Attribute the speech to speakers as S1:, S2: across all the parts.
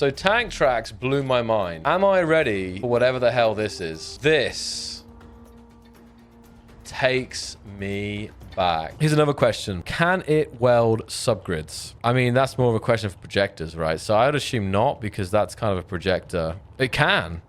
S1: So tank tracks blew my mind. Am I ready for whatever the hell this is? This takes me back. Here's another question. Can it weld subgrids? I mean, that's more of a question for projectors, right? So I would assume not, because that's kind of a projector. It can.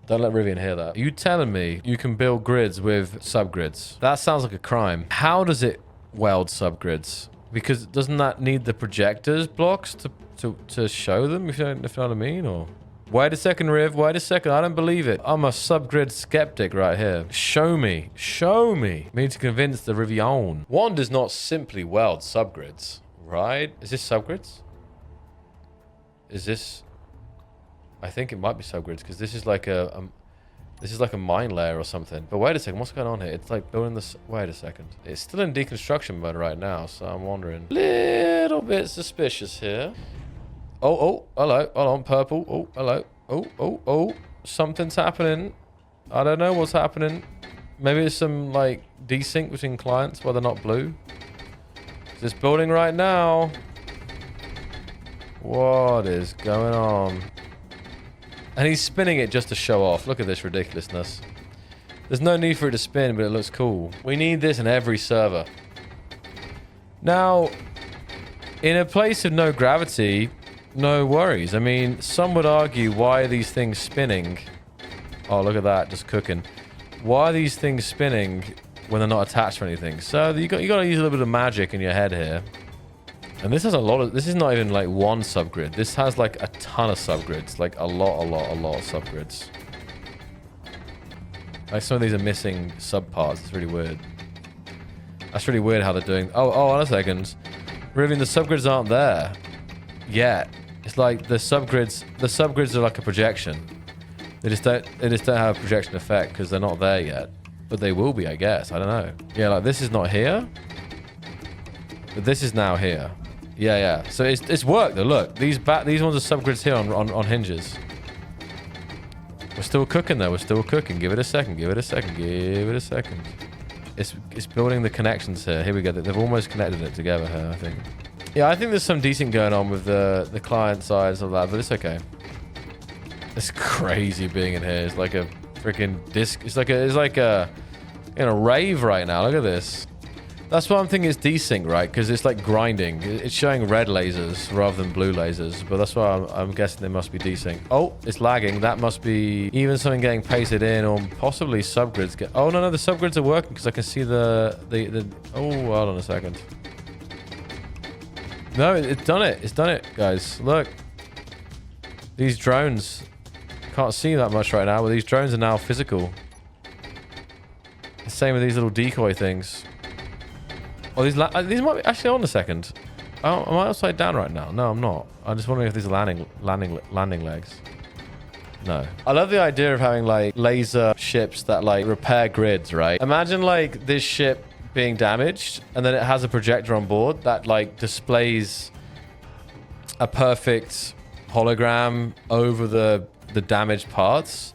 S1: Don't let Rivian hear that. Are you telling me you can build grids with subgrids? That sounds like a crime. How does it weld subgrids? Because doesn't that need the projectors blocks to show them, if you know what I mean? Or wait a second, Riv. Wait a second. I don't believe it. I'm a subgrid skeptic right here. Show me. Show me. We need to convince the Rivian. One does not simply weld subgrids, right? Is this subgrids? Is this... I think it might be subgrids, because this is like a mine layer or something. But wait a second, what's going on here? It's like building this. Wait a second. It's still in deconstruction mode right now, so I'm wondering. Little bit suspicious here. Oh, hello. Hold on, purple. Oh, hello. Oh. Something's happening. I don't know what's happening. Maybe it's some like desync between clients while they're not blue. Is this building right now? What is going on? And he's spinning it just to show off. Look at this ridiculousness. There's no need for it to spin, but it looks cool. We need this in every server. Now, in a place of no gravity, no worries. I mean, some would argue, why are these things spinning? Oh, look at that, just cooking. Why are these things spinning when they're not attached to anything? So you got to use a little bit of magic in your head here. And this has a lot of... This is not even like one subgrid. This has like a ton of subgrids. Like a lot of subgrids. Like some of these are missing subparts. It's really weird. That's really weird how they're doing... Oh, on a second. Rivian, the subgrids aren't there yet. It's like the subgrids are like a projection. They just don't have a projection effect because they're not there yet. But they will be, I guess. I don't know. Yeah, like this is not here. But this is now here. Yeah. So it's worked though. Look, these ones are subgrids here on hinges. We're still cooking though. We're still cooking. Give it a second. It's building the connections here. Here we go. They've almost connected it together here, I think. Yeah, I think there's some decent going on with the client sides of that, but it's okay. It's crazy being in here. It's like a freaking disc. It's like a in a rave right now. Look at this. That's what I'm thinking is desync, right? Because it's like grinding. It's showing red lasers rather than blue lasers. But that's why I'm guessing they must be desync. Oh, it's lagging. That must be even something getting pasted in, or possibly subgrids get... Oh, no, the subgrids are working because I can see the... Oh, hold on a second. No, it's done it. It's done it, guys. Look. These drones... Can't see that much right now, but these drones are now physical. The same with these little decoy things. Oh, these might be... Actually, hold on a second. Oh, am I upside down right now? No, I'm not. I'm just wondering if these are landing legs. No. I love the idea of having, like, laser ships that, like, repair grids, right? Imagine, like, this ship being damaged, and then it has a projector on board that, like, displays a perfect hologram over the damaged parts.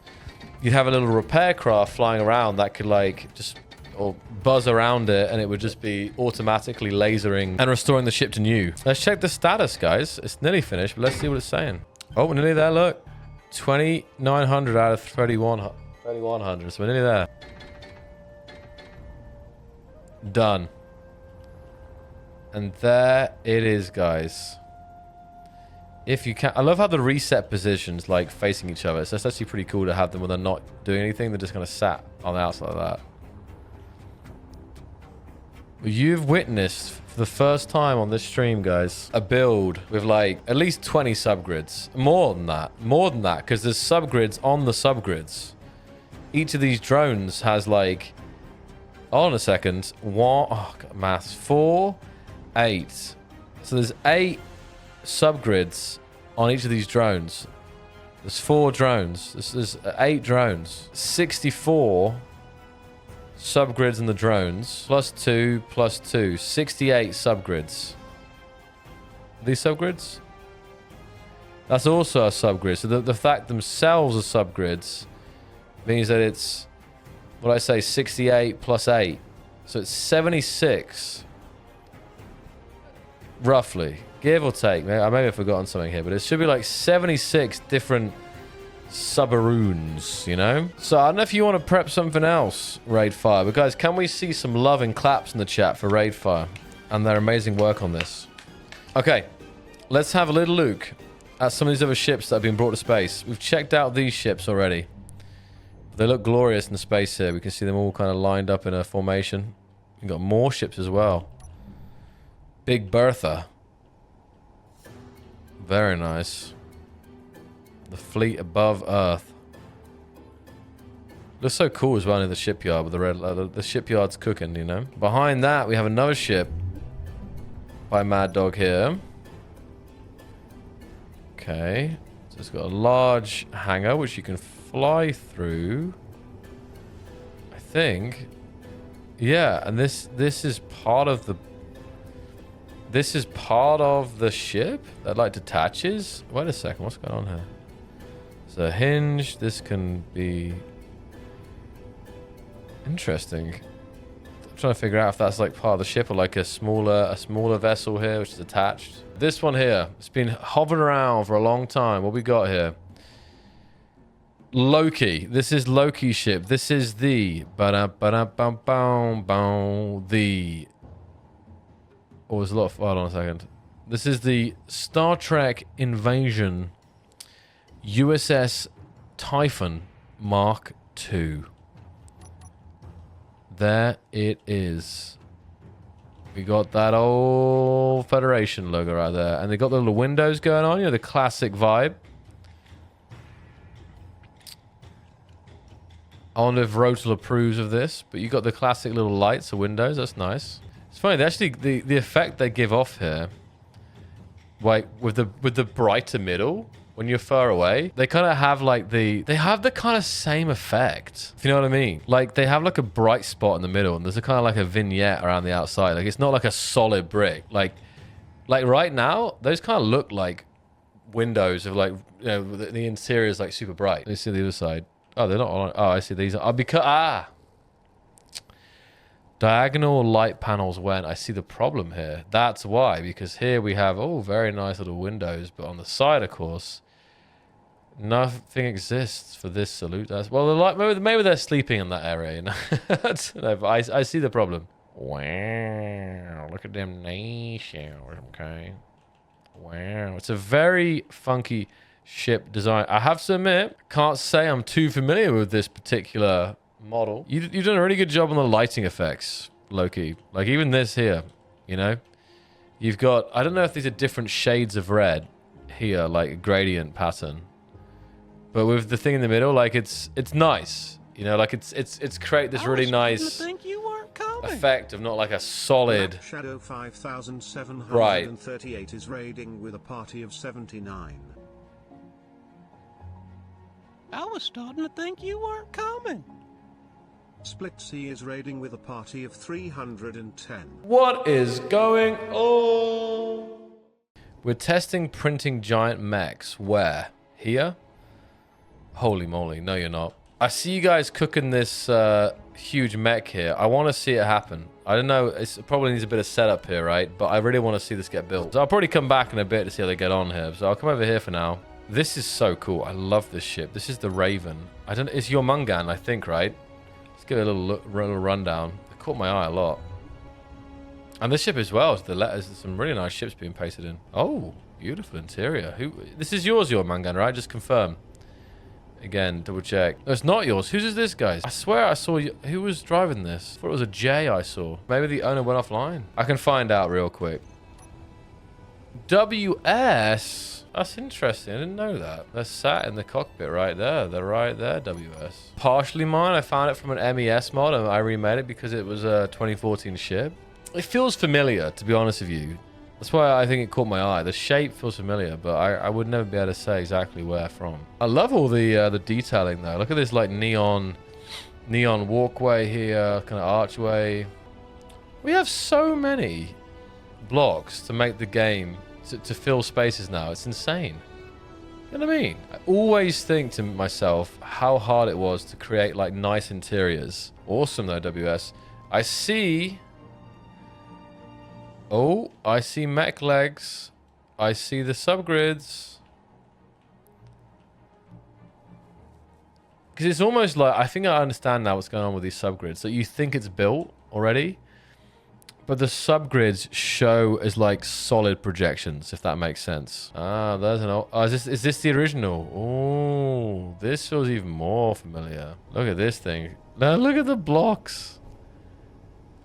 S1: You'd have a little repair craft flying around that could, like, just... or buzz around it, and it would just be automatically lasering and restoring the ship to new. Let's check the status, guys. It's nearly finished, but let's see what it's saying. Oh, we're nearly there. Look, 2,900 out of 3,100. So we're nearly there. Done. And there it is, guys. If you can, I love how the reset positions like facing each other. So it's actually pretty cool to have them when they're not doing anything. They're just kind of sat on the outside like that. You've witnessed for the first time on this stream, guys, a build with like at least 20 subgrids. More than that, because there's subgrids on the subgrids. Each of these drones has like, hold on a second, maths, 4, 8. So there's 8 subgrids on each of these drones. There's 4 drones. There's 8 drones. 64 subgrids in the drones. Plus 2, plus 2. 68 subgrids. Are these subgrids? That's also a subgrid. So the fact themselves are subgrids means that it's, what did I say, 68 plus 8. So it's 76. Roughly. Give or take. Maybe I've forgotten something here, but it should be like 76 different subaroons, you know? So I don't know if you want to prep something else, Raid Fire. But guys, can we see some love and claps in the chat for Raid Fire and their amazing work on this? Okay, let's have a little look at some of these other ships that have been brought to space. We've checked out these ships already. They look glorious in space here. We can see them all kind of lined up in a formation. We've got more ships as well. Big Bertha. Very nice. The fleet above Earth. Looks so cool as well in the shipyard with the red. The shipyard's cooking, you know. Behind that, we have another ship by Mad Dog here. Okay. So it's got a large hangar which you can fly through. I think. Yeah, and this is part of the. This is part of the ship that like detaches. Wait a second, what's going on here? There's a hinge. This can be interesting. I'm trying to figure out if that's like part of the ship or like a smaller vessel here which is attached. This one here, it's been hovering around for a long time. What we got here? Loki. This is Loki's ship. This is the the. Oh, there's a lot of... Hold on a second. This is the Star Trek Invasion USS Typhon Mark II. There it is. We got that old Federation logo right there. And they got the little windows going on. You know, the classic vibe. I wonder if Rotal approves of this. But you got the classic little lights or windows. That's nice. It's funny, they actually the effect they give off here, like with the brighter middle when you're far away, they kind of have like they have the kind of same effect. If you know what I mean? Like they have like a bright spot in the middle, and there's a kind of like a vignette around the outside. Like it's not like a solid brick. Like right now, those kind of look like windows of like, you know, the interior is like super bright. Let me see the other side. Oh, they're not on. Oh, I see these. Oh, because diagonal light panels went. I see the problem here. That's why, because here we have, oh, very nice little windows, but on the side, of course, nothing exists for this salute. That's, well, the light, maybe they're sleeping in that area, you know. No, but I see the problem. Wow, look at them nations, okay. Wow, it's a very funky ship design. I have to admit, can't say I'm too familiar with this particular model. You've done a really good job on the lighting effects, Loki. Like even this here, you know, you've got, I don't know if these are different shades of red here, like a gradient pattern, but with the thing in the middle, like it's nice, you know, like it's create this really nice effect of not like a solid.
S2: Black Shadow 5738
S1: right.
S2: is raiding with a party of 79.
S3: I was starting to think you weren't coming.
S2: Split Sea is raiding with a party of 310.
S1: What is going on? We're testing printing giant mechs. Where? Here? Holy moly. No, you're not. I see you guys cooking this huge mech here. I want to see it happen. I don't know. It probably needs a bit of setup here, right? But I really want to see this get built. So I'll probably come back in a bit to see how they get on here. So I'll come over here for now. This is so cool. I love this ship. This is the Raven. I don't. It's your Mungan, I think, right? Let's give it a little rundown. It caught my eye a lot. And this ship as well. There's some really nice ships being pasted in. Oh, beautiful interior. This is yours, your Mungan, right? Just confirm. Again, double check. No, it's not yours. Whose is this, guys? I swear I saw you. Who was driving this? I thought it was a J I saw. Maybe the owner went offline. I can find out real quick. WS? That's interesting. I didn't know that. They're sat in the cockpit right there. They're right there, WS. Partially mine. I found it from an MES mod and I remade it because it was a 2014 ship. It feels familiar, to be honest with you. That's why I think it caught my eye. The shape feels familiar, but I would never be able to say exactly where from. I love all the detailing though. Look at this like neon walkway here, kind of archway. We have so many blocks to make the game to fill spaces now. It's insane. You know what I mean? I always think to myself how hard it was to create like nice interiors. Awesome though, WS. I see. Oh, I see mech legs. I see the subgrids. Because it's almost like, I think I understand now what's going on with these subgrids. So you think it's built already, but the subgrids show as like solid projections, if that makes sense. Ah, there's an old... Oh, is this the original? Oh, this feels even more familiar. Look at this thing. Now look at the blocks.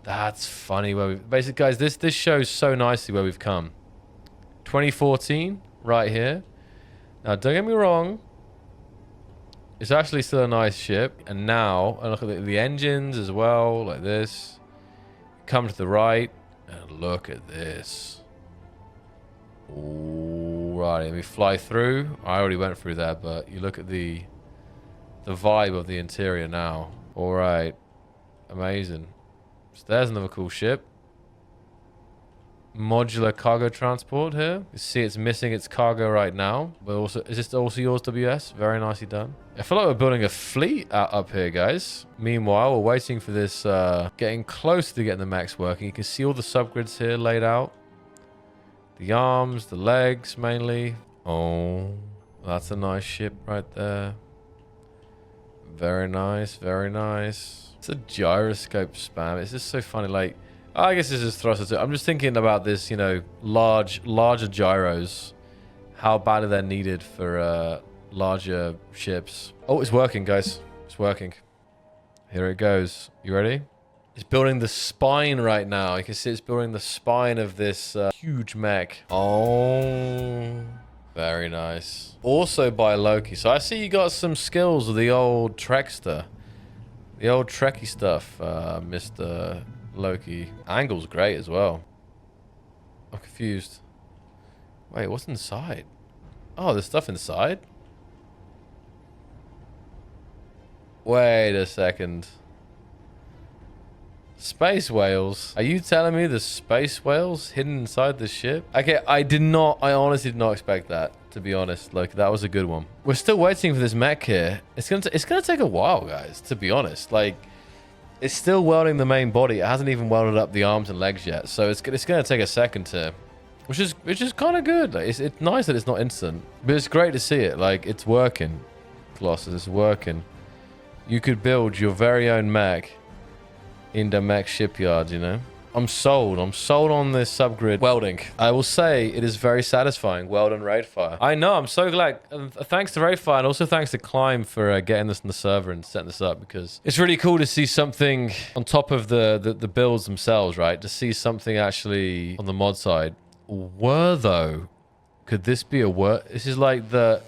S1: That's funny. Where we basically, guys, this shows so nicely where we've come. 2014, right here. Now, don't get me wrong. It's actually still a nice ship. And now, and look at the engines as well, like this. Come to the right, and look at this. Alright, let me fly through. I already went through that, but you look at the vibe of the interior now. Alright, amazing. So there's another cool ship. Modular cargo transport here. You see it's missing its cargo right now. But also, is this also yours, WS? Very nicely done. I feel like we're building a fleet up here, guys. Meanwhile, we're waiting for this, getting close to getting the mechs working. You can see all the subgrids here laid out. The arms, the legs, mainly. Oh, that's a nice ship right there. Very nice, very nice. It's a gyroscope spam. It's just so funny, like... I guess this is thrusters. I'm just thinking about this, you know, larger gyros. How badly they're needed for larger ships. Oh, it's working, guys. It's working. Here it goes. You ready? It's building the spine right now. You can see it's building the spine of this huge mech. Oh, very nice. Also by Loki. So I see you got some skills with the old Trekster. The old Trekkie stuff, Mr. Loki. Angle's great as well. I'm confused. Wait, what's inside? Oh, there's stuff inside? Wait a second. Space whales? Are you telling me there's space whales hidden inside the ship? Okay, I honestly did not expect that, to be honest. Like, that was a good one. We're still waiting for this mech here. It's gonna take a while, guys, to be honest. Like, it's still welding the main body. It hasn't even welded up the arms and legs yet. So it's going to take a second to... Which is kind of good. Like, it's nice that it's not instant. But it's great to see it. Like, it's working. Colossus, it's working. You could build your very own mech in the mech shipyard, you know? I'm sold. I'm sold on this subgrid welding. I will say it is very satisfying. Weld and raid fire. I know. I'm so glad. Thanks to raid fire and also thanks to Climb for getting this in the server and setting this up, because it's really cool to see something on top of the builds themselves, right? To see something actually on the mod side. Wertho. Could this be a This is like the...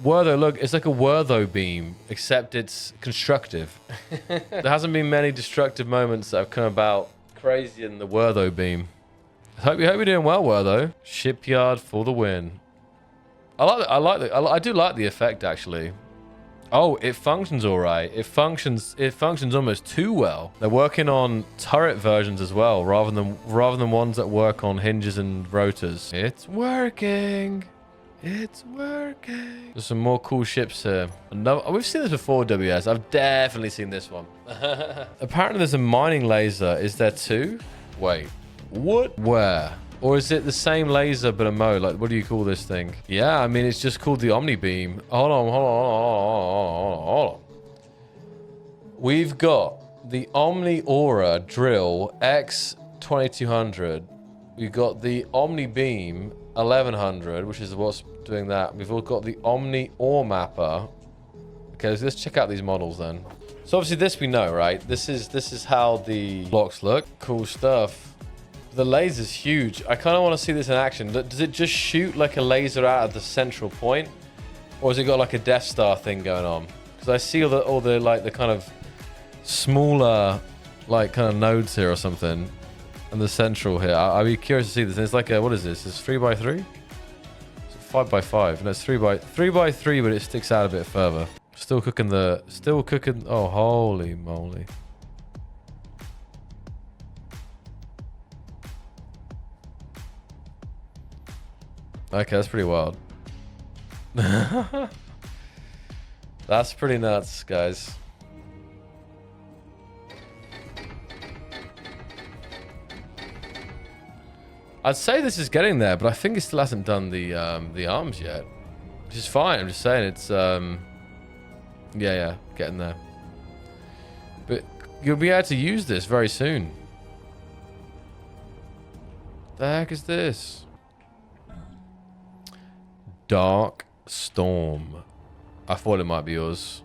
S1: Wertho, look, it's like a Wertho beam, except it's constructive. There hasn't been many destructive moments that have come about. Crazy in the Wertho beam. I hope you're doing well, Wertho. Shipyard for the win. I do like the effect, actually. Oh, it functions all right. It functions almost too well. They're working on turret versions as well, rather than ones that work on hinges and rotors. It's working. It's working. There's some more cool ships here. We've seen this before, WS. I've definitely seen this one. Apparently there's a mining laser. Is there two? Wait. What? Where? Or is it the same laser but a mode? Like, what do you call this thing? Yeah, I mean, it's just called the Omni Beam. Hold on. We've got the Omni Aura Drill X2200. We've got the Omni Beam 1100, which is what's doing that. We've all got the Omni Ore Mapper. Okay, let's check out these models then. So obviously this we know, right? This is how the blocks look. Cool stuff. The laser's huge. I kind of want to see this in action. Does it just shoot like a laser out of the central point, or has it got like a Death Star thing going on? Because I see all the like the kind of smaller like kind of nodes here or something. And the central here. I'd be curious to see this. It's like a, what is this? It's 3x3? It's 5x5. No, it's 3x3, but it sticks out a bit further. Still cooking. Oh, holy moly. Okay, that's pretty wild. That's pretty nuts, guys. I'd say this is getting there, but I think it still hasn't done the arms yet. Which is fine. I'm just saying it's yeah, getting there. But you'll be able to use this very soon. The heck is this? Dark Storm. I thought it might be yours.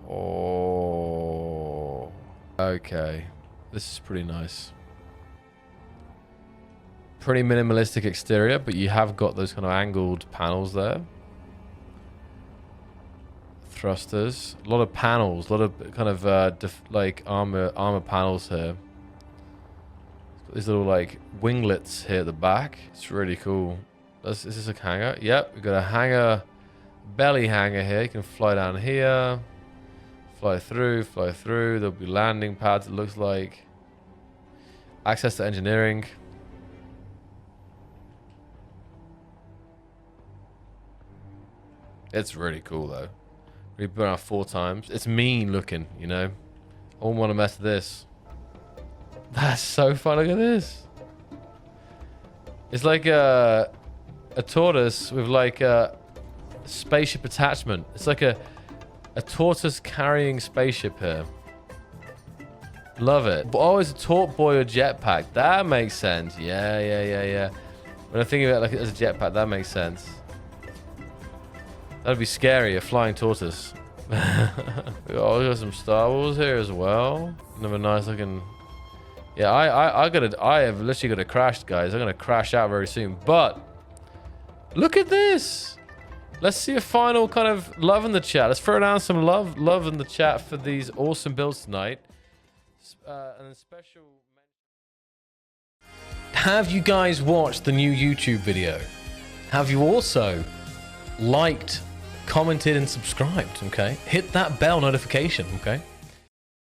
S1: Oh. Okay. This is pretty nice. Pretty minimalistic exterior, but you have got those kind of angled panels there. Thrusters. A lot of panels. A lot of kind of like armor panels here. These little like winglets here at the back. It's really cool. Is this a hanger? Yep, we've got a hanger, belly hanger here. You can fly down here, fly through, fly through. There'll be landing pads, it looks like. Access to engineering. It's really cool though. We burn out 4 times. It's mean looking, you know. I wouldn't want to mess with this. That's so fun. Look at this. It's like a tortoise with like a spaceship attachment. It's like a tortoise carrying spaceship here. Love it. Oh, it's a torp boy or jetpack. That makes sense. Yeah. When I think of it like as a jetpack, that makes sense. That'd be scary, a flying tortoise. Oh, we got some Star Wars here as well. Another nice looking. Yeah, I have literally got to crash, guys. I'm gonna crash out very soon. But look at this. Let's see a final kind of love in the chat. Let's throw down some love in the chat for these awesome builds tonight. And a special. Have you guys watched the new YouTube video? Have you also liked, commented, and subscribed? Okay, hit that bell notification. Okay.